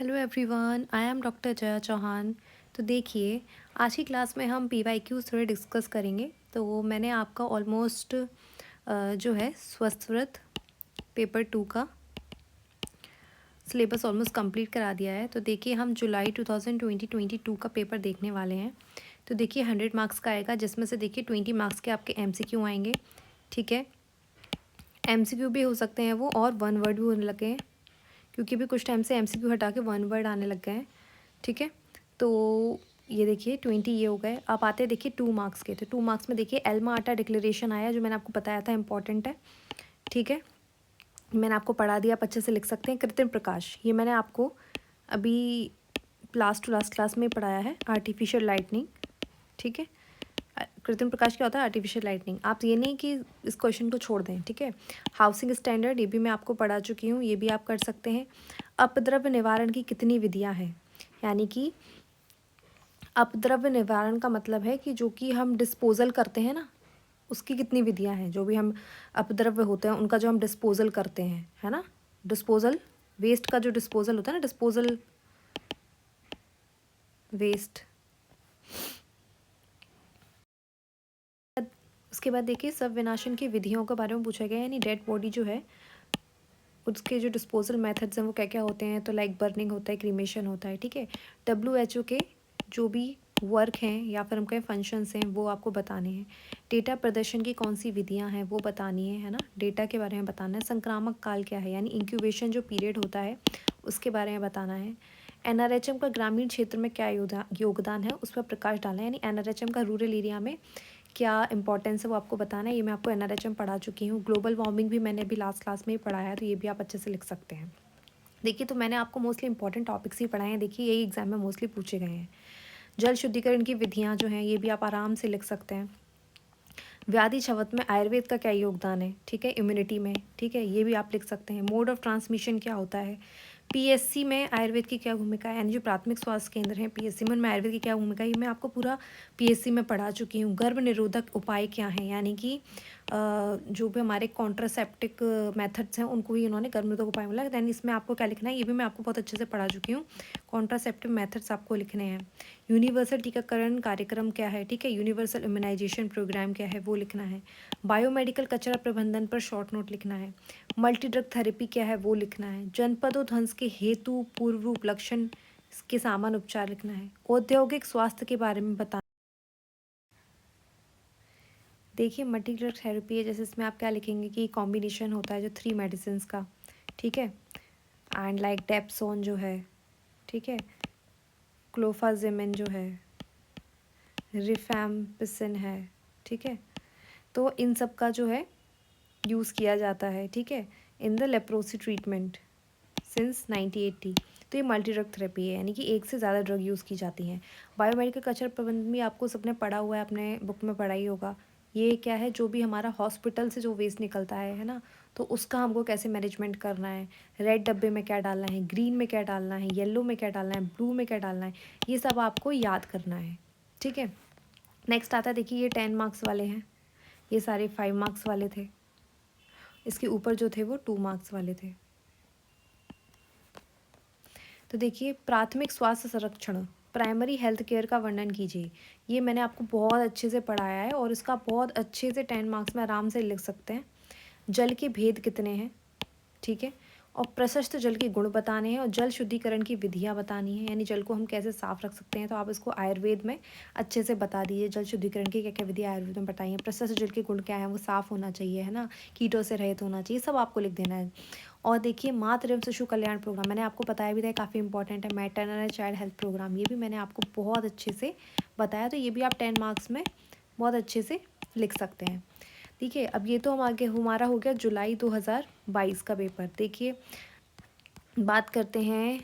Hello everyone, I am doctor Jaya Chauhan. तो देखिए, आज की क्लास में हम पीवाईक्यूज थोड़े डिस्कस करेंगे। तो मैंने आपका ऑलमोस्ट जो है स्वस्थ पेपर 2 का सिलेबस ऑलमोस्ट कंप्लीट करा दिया है। तो देखिए, हम जुलाई 2022 का पेपर देखने वाले हैं। तो देखिए 100 मार्क्स का आएगा, जिसमें से देखिए 20 मार्क्स के आपके एमसीक्यू आएंगे। ठीक है, एमसीक्यू भी हो सकते हैं वो, और वन वर्ड भी होने लगे हैं, क्योंकि भी कुछ टाइम से एमसीक्यू हटा के वन वर्ड आने लग गए हैं। ठीक है, तो ये देखिए 20 ये हो गए। आप आते देखिए 2 मार्क्स के। तो 2 मार्क्स में देखिए एल्मा आटा डिक्लेरेशन आया, जो मैंने आपको बताया था इंपॉर्टेंट है। ठीक है, मैंने आपको पढ़ा दिया, आप अच्छे से लिख सकते हैं। कृत्रिम प्रकाश, ये मैंने आपको अभी लास्ट टू लास्ट क्लास में पढ़ाया है। आर्टिफिशियल लाइटनिंग, ठीक है, कृत्रिम प्रकाश क्या होता है? Artificial lightning. आप ये नहीं कि इस क्वेश्चन को छोड़ दें। ठीक है, हाउसिंग स्टैंडर्ड, ये भी मैं आपको पढ़ा चुकी हूँ, ये भी आप कर सकते हैं। अपद्रव्य निवारण की कितनी विधियाँ हैं, यानी कि अपद्रव्य निवारण का मतलब है कि जो कि हम डिस्पोजल करते हैं ना, उसकी कितनी विधियां हैं। जो भी हम अपद्रव्य होते हैं उनका जो हम डिस्पोजल करते हैं, है ना, डिस्पोजल वेस्ट का जो डिस्पोजल होता है ना, डिस्पोजल वेस्ट। उसके बाद देखिए सब विनाशन की विधियों के बारे में पूछा गया है, यानी डेड बॉडी जो है उसके जो डिस्पोजल मेथड्स हैं वो क्या क्या होते हैं। तो लाइक बर्निंग होता है, क्रीमेशन होता है। ठीक है, WHO के जो भी वर्क हैं या फिर हम कहें फंक्शंस हैं वो आपको बताने हैं। डेटा प्रदर्शन की कौन सी विधियां हैं वो बतानी है ना, डेटा के बारे में बताना है। संक्रामक काल क्या है, यानी इंक्यूबेशन जो पीरियड होता है उसके बारे में बताना है। NRHM का ग्रामीण क्षेत्र में क्या योगदान है, उस पर प्रकाश डालना है, यानी NRHM का रूरल एरिया में क्या इंपॉर्टेंस है वो आपको बताना है। ये मैं आपको NRHM पढ़ा चुकी हूँ। ग्लोबल वार्मिंग भी मैंने अभी लास्ट क्लास में ही पढ़ाया है, तो ये भी आप अच्छे से लिख सकते हैं। देखिए, तो मैंने आपको मोस्टली इंपॉर्टेंट टॉपिक्स ही पढ़ाए हैं। देखिए, यही एग्जाम में मोस्टली पूछे गए हैं। जल शुद्धिकरण की विधियाँ जो हैं ये भी आप आराम से लिख सकते हैं। व्याधि छवत में आयुर्वेद का क्या योगदान है, ठीक है, इम्यूनिटी में। ठीक है, ये भी आप लिख सकते हैं। मोड ऑफ ट्रांसमिशन क्या होता है, PSC में आयुर्वेद की क्या भूमिका है, यानी जो प्राथमिक स्वास्थ्य केंद्र हैं PSC में, उनमें आयुर्वेद की क्या भूमिका है, ये मैं आपको पूरा PSC में पढ़ा चुकी हूँ। गर्भ निरोधक उपाय क्या हैं, यानी कि जो भी हमारे कॉन्ट्रासेप्टिक मेथड्स हैं उनको ही इन्होंने गर्भ निरोधक उपाय बोला। दैन इसमें आपको क्या लिखना है, ये भी मैं आपको बहुत अच्छे से पढ़ा चुकी हूँ। कॉन्ट्रासेप्टिव मेथड्स आपको लिखने हैं। यूनिवर्सल टीकाकरण कार्यक्रम क्या है, ठीक है, यूनिवर्सल इम्यूनाइजेशन प्रोग्राम क्या है वो लिखना है। बायोमेडिकल कचरा प्रबंधन पर शॉर्ट नोट लिखना है। मल्टी ड्रग थेरेपी क्या है वो लिखना है। जनपदों ध्वंस के हेतु पूर्व रूप लक्षण के सामान्य उपचार लिखना है। औद्योगिक स्वास्थ्य के बारे में बताना। देखिए मल्टी ड्रग थेरेपी है, जैसे इसमें आप क्या लिखेंगे कि कॉम्बिनेशन होता है जो 3 मेडिसिन का। ठीक है, एंड लाइक डेप्सोन जो है, ठीक है, क्लोफाजिमिन जो है, रिफैम्पिसिन है। ठीक है, तो इन सब का जो है यूज़ किया जाता है। ठीक है, in the leprosy treatment since 1980। तो ये मल्टी ड्रग थेरेपी है, यानी कि एक से ज़्यादा ड्रग यूज़ की जाती हैं। बायोमेडिकल कचरा प्रबंधन भी आपको सबने पढ़ा हुआ है, अपने बुक में पढ़ा ही होगा। ये क्या है, जो भी हमारा हॉस्पिटल से जो वेस्ट निकलता है ना, तो उसका हमको कैसे मैनेजमेंट करना है। रेड डब्बे में क्या डालना है, ग्रीन में क्या डालना है, येलो में क्या डालना है, ब्लू में क्या डालना है, ये सब आपको याद करना है। ठीक है, नेक्स्ट आता है, देखिए ये 10 मार्क्स वाले हैं, ये सारे 5 मार्क्स वाले थे। इसके ऊपर जो थे वो 2 मार्क्स वाले थे। तो देखिए प्राथमिक स्वास्थ्य संरक्षण, प्राइमरी हेल्थ केयर का वर्णन कीजिए। ये मैंने आपको बहुत अच्छे से पढ़ाया है और इसका बहुत अच्छे से 10 मार्क्स में आराम से लिख सकते हैं। जल के भेद कितने हैं, ठीक है, और प्रशस्त जल के गुण बताने हैं, और जल शुद्धिकरण की विधियाँ बतानी है, यानी जल को हम कैसे साफ रख सकते हैं। तो आप इसको आयुर्वेद में अच्छे से बता दीजिए, जल शुद्धिकरण की क्या क्या विधियाँ आयुर्वेद में बताइए। प्रशस्त जल के गुण क्या है, वो साफ होना चाहिए, है ना, कीटों से रहित होना चाहिए, सब आपको लिख देना है। और देखिए मातृ एवं शिशु कल्याण प्रोग्राम मैंने आपको बताया भी था, काफ़ी इंपॉर्टेंट है। Maternal and child health programme, ये भी मैंने आपको बहुत अच्छे से बताया, तो ये भी आप 10 मार्क्स में बहुत अच्छे से लिख सकते हैं। ठीक है, अब ये तो हम आगे हमारा हो गया जुलाई 2022 का पेपर। देखिए बात करते हैं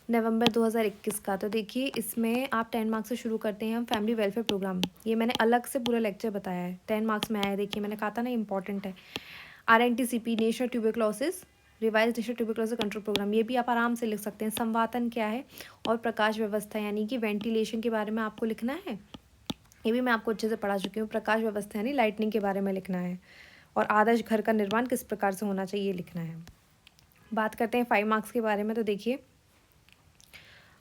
नवंबर 2021 का। तो देखिए इसमें आप 10 मार्क्स से शुरू करते हैं हम, फैमिली वेलफेयर प्रोग्राम। ये मैंने अलग से पूरा लेक्चर बताया है, 10 मार्क्स में आया है। देखिए मैंने कहा था ना इंपॉर्टेंट है। RNTCP national tuberculosis revise national tuberculosis control programme, ये भी आप आराम से लिख सकते हैं। संवातन क्या है, और प्रकाश व्यवस्था यानी कि वेंटिलेशन के बारे में आपको लिखना है, ये भी मैं आपको अच्छे से पढ़ा चुकी हूँ। प्रकाश व्यवस्था यानी लाइटनिंग के बारे में लिखना है, और आदर्श घर का निर्माण किस प्रकार से होना चाहिए लिखना है। बात करते हैं 5 मार्क्स के बारे में। तो देखिए,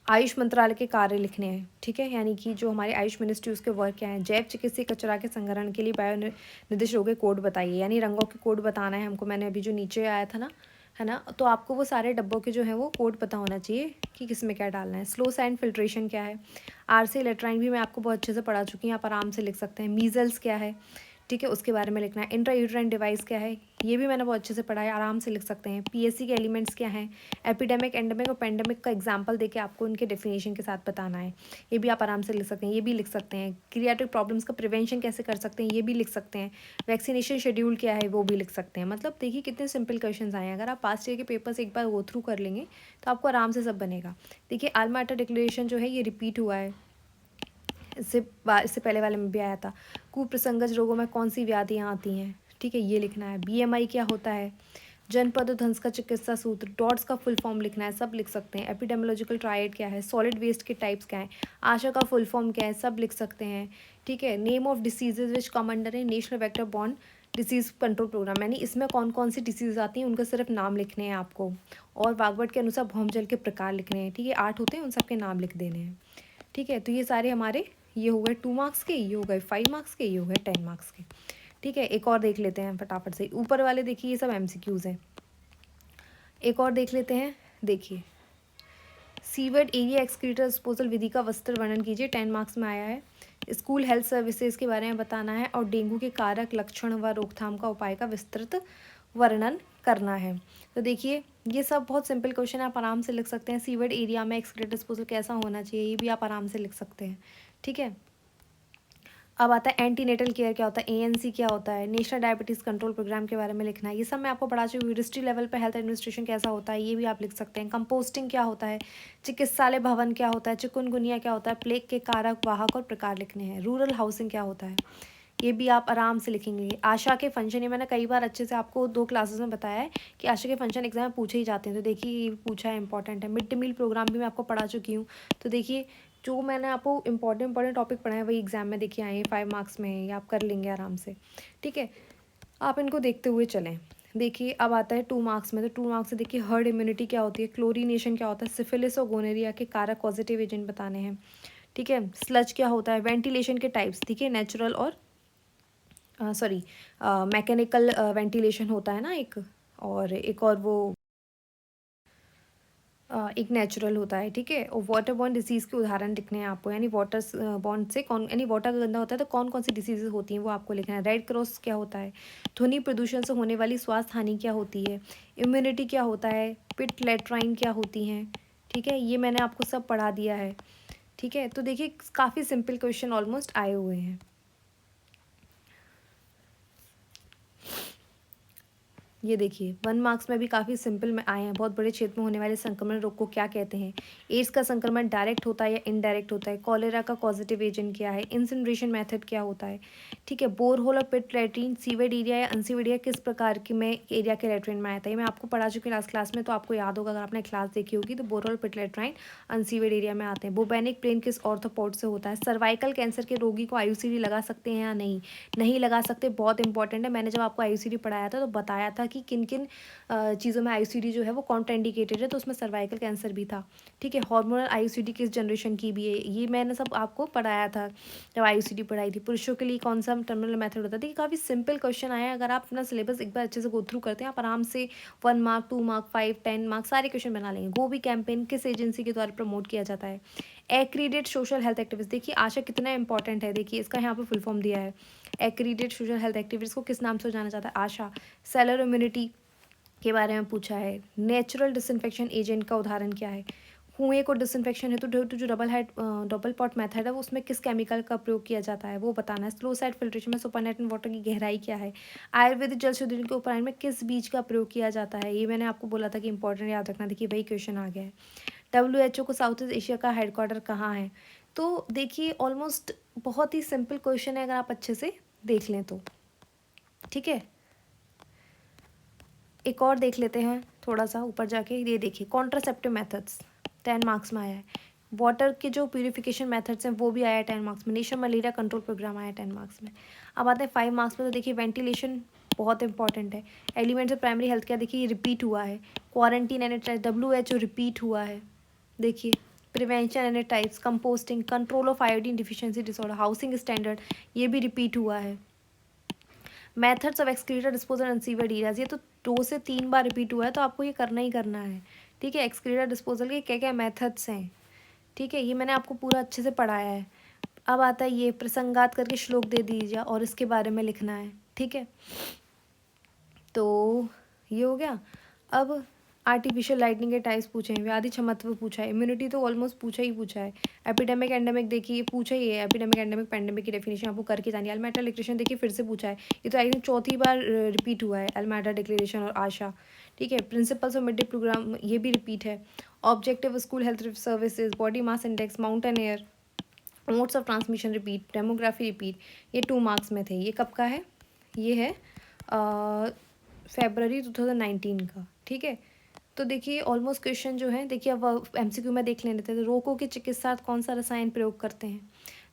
आयुष मंत्रालय के कार्य लिखने हैं, ठीक है, यानी कि जो हमारे आयुष मिनिस्ट्री उसके वर्क क्या है। जैव चिकित्सीय कचरा के संग्रहण के लिए बायो निर्दिष्ट रोग के कोड बताइए, यानी रंगों के कोड बताना है हमको। मैंने अभी जो नीचे आया था ना, है ना, तो आपको वो सारे डब्बों के जो है वो कोड पता होना चाहिए कि किस में क्या डालना है। स्लो सैंड फिल्ट्रेशन क्या है। आरसी इलेक्ट्रॉनिक भी मैं आपको बहुत अच्छे से पढ़ा चुकी हूँ, आप आराम से लिख सकते हैं। मीजल्स क्या है, ठीक है, उसके बारे में लिखना है। इंट्रायूट्राइन डिवाइस क्या है, ये भी मैंने बहुत अच्छे से पढ़ा है, आराम से लिख सकते हैं। पीएससी के एलिमेंट्स क्या हैं। एपिडेमिक, एंडेमिक और पेंडेमिक का एग्जांपल देके आपको उनके डेफिनेशन के साथ बताना है, ये भी आप आराम से लिख सकते हैं, ये भी लिख सकते हैं। क्रिएटिव प्रॉब्लम्स का प्रिवेंशन कैसे कर सकते हैं, ये भी लिख सकते हैं। वैक्सीनेशन शेड्यूल क्या है, वो भी लिख सकते हैं। मतलब देखिए कितने सिंपल क्वेश्चन आए हैं। अगर आप पास्ट ईयर के पेपर्स एक बार गो थ्रू कर लेंगे तो आपको आराम से सब बनेगा। देखिए, आल्मा अटा डिक्लेरेशन जो है ये रिपीट हुआ है, इससे पहले वाले में भी आया था। कुप्रसंगज रोगों में कौन सी व्याधियाँ आती हैं, ठीक है, ये लिखना है। बीएमआई क्या होता है। जनपद ध्वंस का चिकित्सा सूत्र, डॉट्स का फुल फॉर्म लिखना है, सब लिख सकते हैं। एपिडेमोलॉजिकल ट्रायड क्या है, सॉलिड वेस्ट के टाइप्स क्या है, आशा का फुल फॉर्म क्या है, सब लिख सकते हैं, ठीक है। Name of diseases which come under है national vector borne disease control programme, यानी इसमें कौन कौन सी डिसीज़ आती हैं उनका सिर्फ नाम लिखने हैं आपको। और वागवट के अनुसार भौमजल के प्रकार लिखने हैं, ठीक है, 8 होते हैं, उन सबके नाम लिख देने हैं, ठीक है। तो ये सारे हमारे ये हो गए 2 मार्क्स के, ये हो गए 5 मार्क्स के, ये हो गए 10 मार्क्स के, ठीक है। एक और देख लेते हैं फटाफट से, ऊपर वाले देखिए ये सब एमसीक्यूज़ हैं। एक और देख लेते हैं, देखिए, सीवर्ड एरिया एक्सक्रीटर डिस्पोजल विधि का विस्तृत वर्णन कीजिए, 10 मार्क्स में आया है। स्कूल हेल्थ सर्विसेज के बारे में बताना है और डेंगू के कारक, लक्षण व रोकथाम का उपाय का विस्तृत वर्णन करना है। तो देखिए ये सब बहुत सिंपल क्वेश्चन आप आराम से लिख सकते हैं। सीवर्ड एरिया में एक्सक्रीटर डिस्पोजल कैसा होना चाहिए, ये भी आप आराम से लिख सकते हैं, ठीक है। अब आता है एंटीनेटल केयर क्या होता है, एएनसी क्या होता है, नेशनल डायबिटीज़ कंट्रोल प्रोग्राम के बारे में लिखना है। ये सब मैं आपको पढ़ा चुकी हूँ। यूनिवर्सिटी लेवल पे हेल्थ एडमिनिस्ट्रेशन कैसा होता है, ये भी आप लिख सकते हैं। कंपोस्टिंग क्या होता है, चिकित्सालय भवन क्या होता है, चिकुनगुनिया क्या होता है, प्लेग के कारक, वाहक और प्रकार लिखने हैं। रूरल हाउसिंग क्या होता है, ये भी आप आराम से लिखेंगे। आशा के फंक्शन, ये मैंने कई बार अच्छे से आपको 2 क्लासेस में बताया है कि आशा के फंक्शन एग्जाम में पूछे ही जाते हैं, तो देखिए ये पूछा है, इंपॉर्टेंट है। मिड डे मील प्रोग्राम भी मैं आपको पढ़ा चुकी हूँ, तो देखिए जो मैंने आपको इंपॉर्टेंट टॉपिक पढ़ाए हैं वही एग्जाम में देखिए आए हैं, 5 मार्क्स में है, ये आप कर लेंगे आराम से, ठीक है। आप इनको देखते हुए चलें। देखिए अब आता है 2 मार्क्स में, तो 2 मार्क्स से देखिए हर्ड इम्यूनिटी क्या होती है, क्लोरीनेशन क्या होता है, सिफिलिस और गोनेरिया के कारक पॉजिटिव एजेंट बताने हैं, ठीक है। स्लज क्या होता है, वेंटिलेशन के टाइप्स, ठीक है, नेचुरल और सॉरी मैकेनिकल वेंटिलेशन होता है ना एक, और एक और वो एक नेचुरल होता है, ठीक है। और वाटर बॉर्न डिसीज़ के उदाहरण लिखने हैं आपको, यानी वाटर बॉर्न से कौन, यानी वाटर का गंदा होता है तो कौन कौन सी डिसीजेज होती हैं वो आपको लिखना है। रेड क्रॉस क्या होता है, ध्वनि प्रदूषण से होने वाली स्वास्थ्य हानि क्या होती है, इम्यूनिटी क्या होता है, पिट लेट्राइन क्या होती हैं, ठीक है, ये मैंने आपको सब पढ़ा दिया है, ठीक है। तो देखिए काफ़ी सिंपल क्वेश्चन ऑलमोस्ट आए हुए हैं। ये देखिए 1 मार्क्स में भी काफ़ी सिंपल में आए हैं। बहुत बड़े क्षेत्र में होने वाले संक्रमण रोग को क्या कहते हैं, एड्स का संक्रमण डायरेक्ट होता है या इनडायरेक्ट होता है, कॉलेरा का पॉजिटिव एजेंट क्या है, इंसिनरेशन मेथड क्या होता है, ठीक है। बोरहोल और पिट लैट्रिन सीवेड एरिया या अनसीवेड एरिया किस प्रकार के में एरिया के लैट्रिन में आता है, ये मैं आपको पढ़ा चुकी लास्ट क्लास में, तो आपको याद होगा अगर आपने क्लास देखी होगी। तो बोरहोल पिट लैट्राइन अनसीवेड एरिया में आते हैं। बुबेनिक प्लेन किस ऑर्थोपोड से होता है, सर्वाइकल कैंसर के रोगी को आईयूसीडी लगा सकते हैं या नहीं, नहीं लगा सकते, बहुत इंपॉर्टेंट है। मैंने जब आपको आईयूसीडी पढ़ाया था तो बताया था कि किन किन चीज़ों में आईयूसीडी जो है वो कॉन्ट्राइंडिकेटेड है, तो उसमें सर्वाइकल कैंसर भी था, ठीक है। हार्मोनल आईयूसीडी किस जनरेशन की भी है, ये मैंने सब आपको पढ़ाया था जब आईयूसीडी पढ़ाई थी। पुरुषों के लिए कौन सा टर्मिनल मेथड होता है, देखिए काफ़ी सिंपल क्वेश्चन आया है। अगर आप अपना सिलेबस एक बार अच्छे से गो थ्रू करते हैं आप आराम से 1 मार्क 2 मार्क 5 10 मार्क सारे क्वेश्चन बना लेंगे। गोभी कैंपेन किस एजेंसी के द्वारा प्रमोट किया जाता है, एक्रीडेट सोशल हेल्थ एक्टिविस्ट, देखिए आशा कितना इंपॉर्टेंट है, देखिए इसका यहाँ पे फुल फॉर्म दिया है। एक्रीडेट सोशल हेल्थ एक्टिविस्ट को किस नाम से जाना जाता है, आशा। सेलर इम्यूनिटी के बारे में पूछा है। नेचुरल डिसइंफेक्शन एजेंट का उदाहरण क्या है, कुएं को डिसइंफेक्शन है तो जो डबल पॉट मेथड है वो उसमें किस केमिकल का प्रयोग किया जाता है वो बताना है। स्लो साइड फिल्ट्रेशन में सुपरनेटेड वाटर की गहराई क्या है, आयुर्वेदिक जल शोधन के उपकरण में किस बीज का प्रयोग किया जाता है, ये मैंने आपको बोला था कि इंपॉर्टेंट याद रखना, देखिए वही क्वेश्चन आ गया है। WHO को साउथ ईस्ट एशिया का हेडक्वार्टर कहाँ है, तो देखिए ऑलमोस्ट बहुत ही सिंपल क्वेश्चन है अगर आप अच्छे से देख लें तो, ठीक है। एक और देख लेते हैं थोड़ा सा ऊपर जाके, ये देखिए कॉन्ट्रासेप्टिव मेथड्स 10 मार्क्स में आया है। वाटर के जो प्यूरिफिकेशन मेथड्स हैं वो भी आया है 10 मार्क्स में। नेशनल मलेरिया कंट्रोल प्रोग्राम आया है 10 मार्क्स में। अब आते हैं 5 मार्क्स में, तो देखिए वेंटिलेशन बहुत इंपॉर्टेंट है। Elements of primary health care देखिए रिपीट हुआ है। क्वारंटीन एंड WHO रिपीट हुआ है। देखिए prevention and types, composting, control of iodine deficiency disorder, housing standard, ये भी रिपीट हुआ है। Methods of excreta disposal and sewage areas, ये तो 2 से 3 बार रिपीट हुआ है, तो आपको ये करना ही करना है। ठीक है, एक्सक्रीटर डिस्पोजल के क्या क्या मेथड्स हैं। ठीक है, ये मैंने आपको पूरा अच्छे से पढ़ाया है। अब आता है ये प्रसंगात करके श्लोक दे दीजिए और इसके बारे में लिखना है। ठीक है, तो ये हो गया। अब आर्टिफिशियल लाइटनिंग के टाइप्स पूछे हैं, व्याधि क्षमत्व पूछा है, इम्यूनिटी तो ऑलमोस्ट पूछा है। एपिडेमिक एंडेमिक देखिए पूछा ही है, एपिडेमिक एंडेमिक पेंडेमिक की डेफिनेशन आपको करके जानी है। अल्मेटा डिक्लेरेशन देखिए फिर से पूछा है, ये तो आई थिंक 4थी बार रिपीट हुआ है, अल्मेटा डिक्लेरेशन और आशा। ठीक है, principles of mid day programme ये भी रिपीट है। Objective school health services, body mass index, mountain air, modes of transmission repeat, demography repeat, ये 2 मार्क्स में थे। ये कब का है, ये है February 2019 का। ठीक है, तो देखिए ऑलमोस्ट क्वेश्चन जो है, देखिए अब MCQ में देख लेते हैं। तो रोगों के चिकित्सार्थ कौन सा रसायन प्रयोग करते हैं।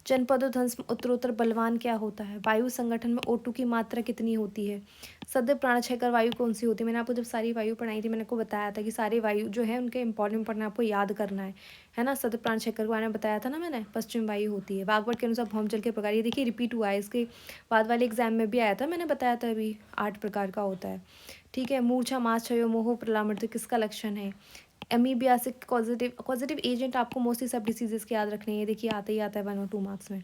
जनपदोध्वंस में उत्तरोत्तर बलवान क्या होता है। वायु संगठन में O2 की मात्रा कितनी होती है। सद्य प्राणक्षयकर वायु कौन सी होती है। मैंने आपको जब सारी वायु पढ़ाई थी, मैंने आपको बताया था कि सारी वायु जो है उनके इंपॉर्टेंट पढ़ना, आपको याद करना है ना। सद्य प्राणक्षयकर के बारे में बताया था ना मैंने, पश्चिम वायु होती है। वाग्भट के अनुसार भौमजल के प्रकार, ये देखिए रिपीट हुआ है, इसके बाद वाले एग्जाम में भी आया था, मैंने बताया था अभी 8 प्रकार का होता है। ठीक है, मूर्छा, मास क्षय, मोह, प्रलामृत किसका लक्षण है। एमीबियासिक पॉजिटिव एजेंट आपको मोस्टली सब डिसीजेस के याद रखने हैं, देखिए आता ही आता है 1 और 2 मार्क्स में।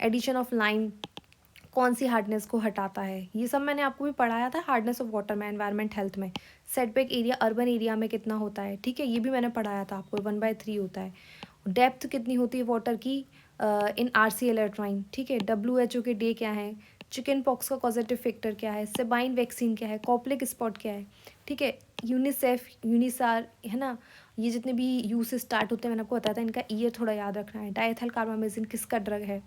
एडिशन ऑफ लाइम कौन सी हार्डनेस को हटाता है, ये सब मैंने आपको भी पढ़ाया था। हार्डनेस ऑफ वाटर में, एनवायरमेंट हेल्थ में। सेटबैक एरिया अर्बन एरिया में कितना होता है। ठीक है, ये भी मैंने पढ़ाया था आपको, 1/3 होता है। डेप्थ कितनी होती है वाटर की इन RCL एलेट्राइन। ठीक है, WHO के डे क्या है। चिकन पॉक्स का पॉजिटिव फैक्टर क्या है। सेबाइन वैक्सीन क्या है। कॉप्लिक स्पॉट क्या है। ठीक है, यूनिसेफ, यूनिसार, है ना, ये जितने भी यू से स्टार्ट होते हैं मैंने आपको बताया था, इनका ईयर थोड़ा याद रखना है। डायथल कार्बामेजिन किसका ड्रग है।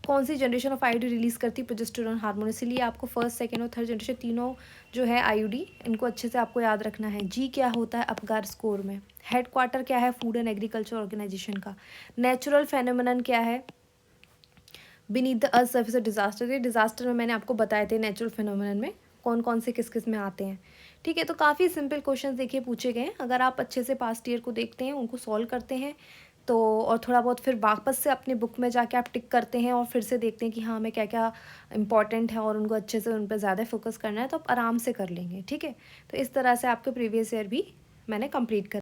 कौन सी जनरेशन ऑफ आईयूडी रिलीज करती है प्रोजेस्टेरोन हार्मोन। इसीलिए आपको फर्स्ट, सेकंड और थर्ड जनरेशन तीनों जो है आईयूडी, इनको अच्छे से आपको याद रखना है। जी क्या होता है अपगार स्कोर में। हेड क्वार्टर क्या है फूड एंड एग्रीकल्चर ऑर्गेनाइजेशन का। नेचुरल फेनोमेनन क्या है beneath the earth surface of disaster. ये डिजास्टर में मैंने आपको बताए थे नेचुरल फेनोमेनन में कौन कौन से किस किस में आते हैं। ठीक है, तो काफ़ी सिंपल क्वेश्चन देखिए पूछे गए हैं। अगर आप अच्छे से पास्ट ईयर को देखते हैं, उनको सॉल्व करते हैं तो, और थोड़ा बहुत फिर वापस से अपने बुक में जाके आप टिक करते हैं और फिर से देखते हैं कि हाँ हमें क्या क्या इंपॉर्टेंट है और उनको अच्छे से उन पर ज़्यादा फोकस करना है, तो आप आराम से कर लेंगे। ठीक है, तो इस तरह से आपके प्रीवियस ईयर भी मैंने कंप्लीट कर